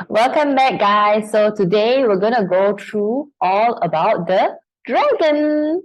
Welcome back, guys. So today we're gonna go through all about the dragon.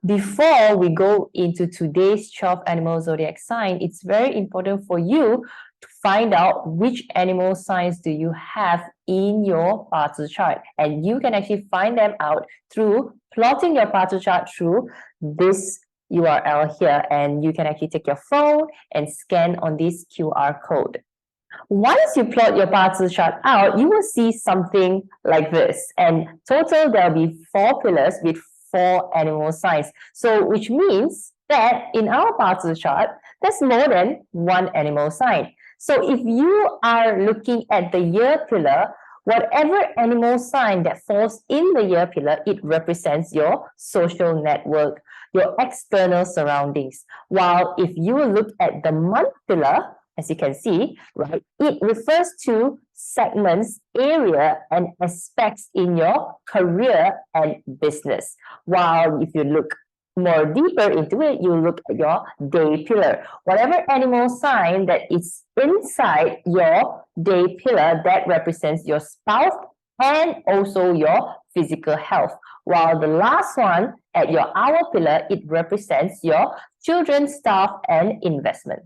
Before we go into today's 12 animal zodiac sign, it's very important for you to find out which animal signs do you have in your BaZi chart. And you can actually find them out through plotting your BaZi chart through this URL here. And you can actually take your phone and scan on this QR code. Once you plot your BaZi chart out, you will see something like this. And total, there'll be 4 pillars with 4 animal signs. So which means that in our BaZi chart, there's more than 1 animal sign. So if you are looking at the year pillar, whatever animal sign that falls in the year pillar, it represents your social network, your external surroundings. While if you look at the month pillar, as you can see, right, it refers to segments, area, and aspects in your career and business. While if you look more deeper into it, you look at your day pillar. Whatever animal sign that is inside your day pillar, that represents your spouse and also your physical health. While the last one at your hour pillar, it represents your children, staff, and investment.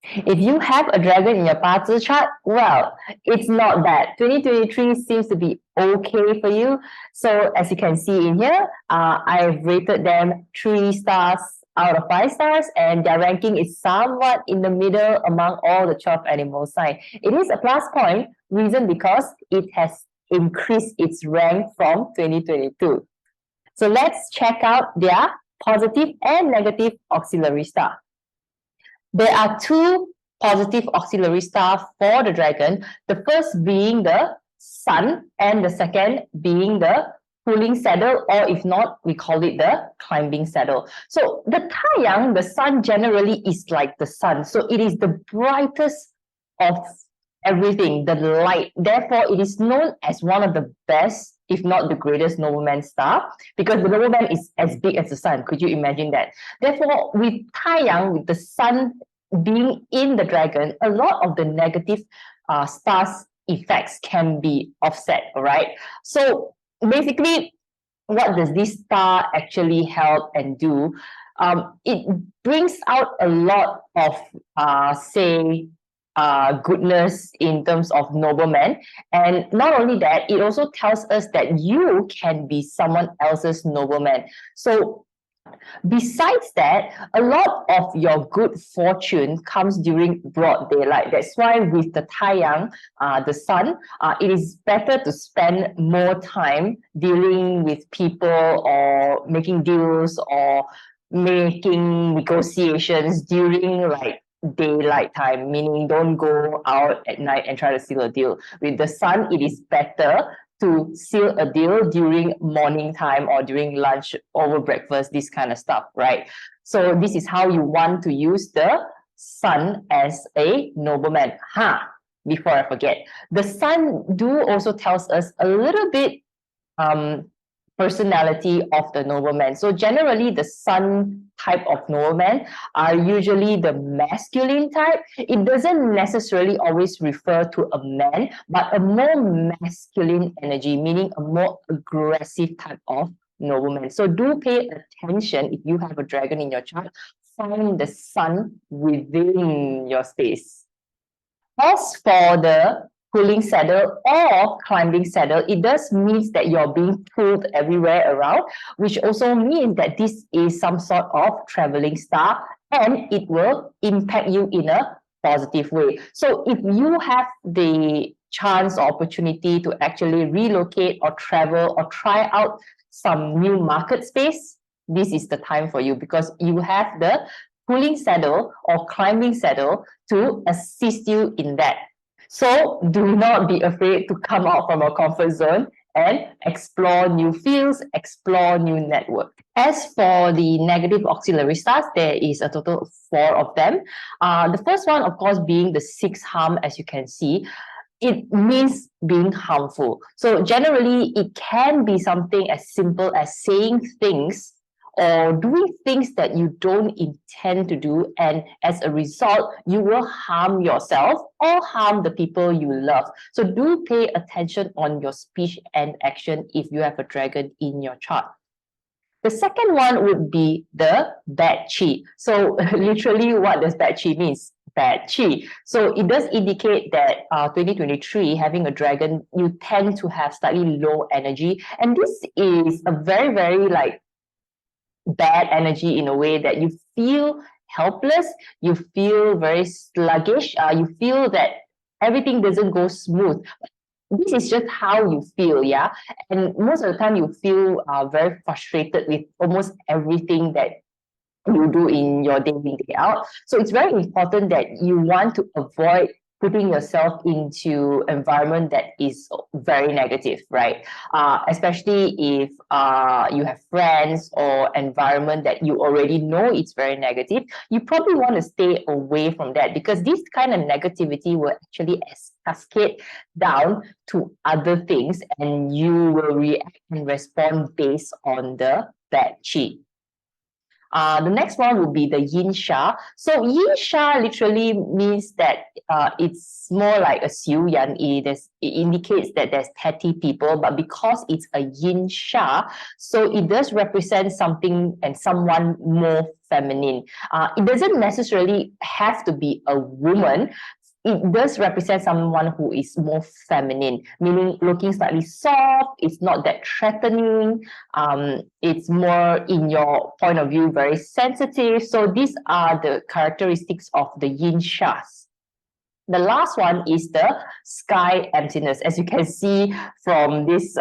If you have a dragon in your BaZi chart, well, it's not bad. 2023 seems to be okay for you. So as you can see in here, I've rated them 3 stars out of 5 stars, and their ranking is somewhat in the middle among all the 12 animal signs. It is a plus point, reason because it has increased its rank from 2022. So let's check out their positive and negative auxiliary star. There are 2 positive auxiliary stars for the dragon, the first being the sun and the second being the pulling saddle, or if not, we call it the climbing saddle. So the Taiyang, the sun, generally is like the sun. So it is the brightest of everything, the light. Therefore, it is known as one of the best, if not the greatest nobleman star, because the nobleman is as big as the sun. Could you imagine that? Therefore, with Taiyang, with the sun being in the dragon, a lot of the negative stars effects can be offset, all right? So basically, what does this star actually help and do? It brings out a lot of, goodness in terms of noblemen. And not only that, it also tells us that you can be someone else's nobleman. So besides that, a lot of your good fortune comes during broad daylight. That's why with the Taiyang, the sun, it is better to spend more time dealing with people or making deals or making negotiations during like daylight time, meaning don't go out at night and try to seal a deal. With the sun, it is better to seal a deal during morning time or during lunch, over breakfast, this kind of stuff, right? So this is how you want to use the sun as a nobleman. Before I forget, the sun do also tells us a little bit personality of the nobleman. So generally, the sun type of nobleman are usually the masculine type. It doesn't necessarily always refer to a man, but a more masculine energy, meaning a more aggressive type of nobleman. So do pay attention if you have a dragon in your chart. Find the sun within your space. As for the pulling saddle or climbing saddle, it does mean that you're being pulled everywhere around, which also means that this is some sort of traveling star and it will impact you in a positive way. So if you have the chance or opportunity to actually relocate or travel or try out some new market space, this is the time for you because you have the pulling saddle or climbing saddle to assist you in that. So do not be afraid to come out from your comfort zone and explore new fields, explore new network. As for the negative auxiliary stars, there is a total of 4 of them. The first one, of course, being the 6th harm, as you can see. It means being harmful. So generally, it can be something as simple as saying things or doing things that you don't intend to do, and as a result, you will harm yourself or harm the people you love. So do pay attention on your speech and action if you have a dragon in your chart. The second one would be the bad chi. So literally what does bad chi means? Bad chi. So it does indicate that 2023, having a dragon, you tend to have slightly low energy. And this is a very, very like bad energy in a way that you feel helpless, you feel very sluggish, you feel that everything doesn't go smooth. This is just how you feel, yeah? And most of the time you feel very frustrated with almost everything that you do in your day in, day out. So it's very important that you want to avoid putting yourself into environment that is very negative, right? Especially if you have friends or environment that you already know it's very negative, you probably want to stay away from that, because this kind of negativity will actually cascade down to other things, and you will react and respond based on the bad chi. The next one would be the yin sha. So yin sha literally means that it's more like a xiu yan yi. It indicates that there's petty people, but because it's a yin sha, so it does represent something and someone more feminine. It doesn't necessarily have to be a woman. It does represent someone who is more feminine, meaning looking slightly soft, it's not that threatening, it's more, in your point of view, very sensitive. So these are the characteristics of the yin shas. The last one is the sky emptiness. As you can see from this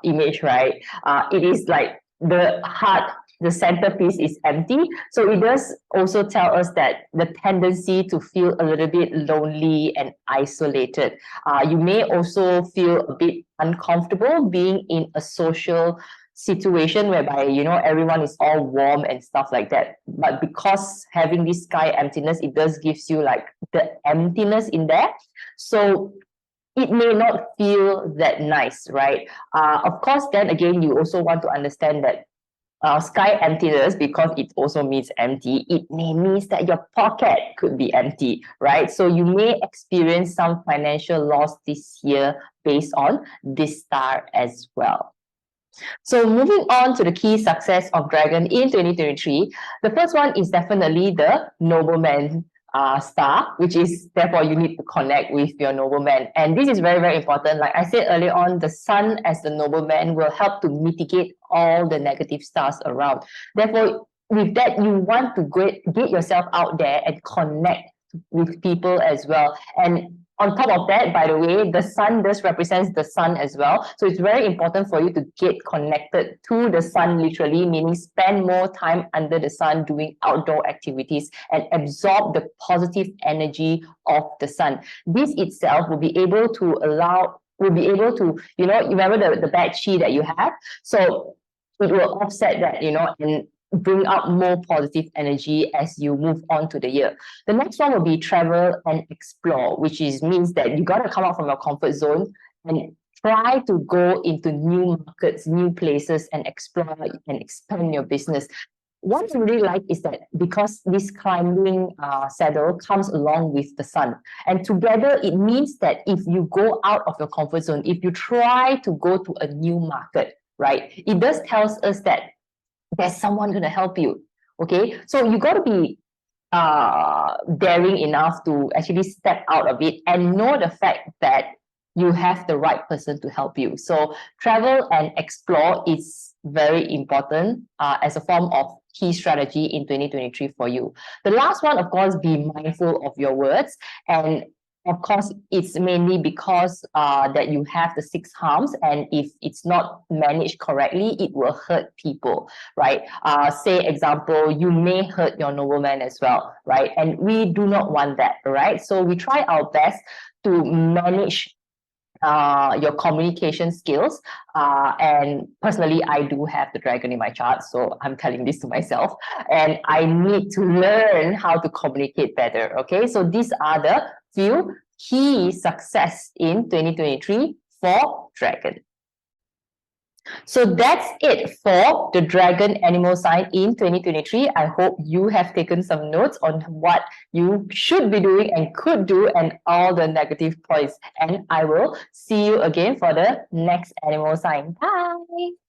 image, right? It is like the heart, the centerpiece is empty. So it does also tell us that the tendency to feel a little bit lonely and isolated. You may also feel a bit uncomfortable being in a social situation whereby, you know, everyone is all warm and stuff like that. But because having this sky emptiness, it does gives you like the emptiness in there. So it may not feel that nice, right? Of course, then again, you also want to understand that sky emptiness, because it also means empty, it may mean that your pocket could be empty, right? So you may experience some financial loss this year based on this star as well. So moving on to the key success of Dragon in 2023, the first one is definitely the nobleman star, which is therefore you need to connect with your nobleman. And this is very, very important. Like I said earlier on, the sun as the nobleman will help to mitigate all the negative stars around. Therefore, with that, you want to get yourself out there and connect with people as well. And on top of that, by the way, the sun does represent the sun as well. So it's very important for you to get connected to the sun, literally, meaning spend more time under the sun doing outdoor activities and absorb the positive energy of the sun. This itself will be able to you know, remember the bad chi that you have? So it will offset that, you know, and bring out more positive energy as you move on to the year. The next one will be travel and explore, which means that you got to come out from your comfort zone and try to go into new markets, new places, and explore and expand your business. What I really like is that because this climbing saddle comes along with the sun, and together it means that if you go out of your comfort zone, if you try to go to a new market, right, it does tells us that there's someone going to help you. Okay, so you got to be daring enough to actually step out of it and know the fact that you have the right person to help you. So travel and explore is very important as a form of key strategy in 2023 for you. The last one, of course, be mindful of your words. And of course, it's mainly because that you have the 6 harms, and if it's not managed correctly, it will hurt people, right? Say, example, you may hurt your nobleman as well, right? And we do not want that, right? So we try our best to manage your communication skills. And personally, I do have the dragon in my chart, so I'm telling this to myself, and I need to learn how to communicate better. Okay, so these are the few key success in 2023 for dragon. So that's it for the dragon animal sign in 2023. I hope you have taken some notes on what you should be doing and could do and all the negative points. And I will see you again for the next animal sign. Bye!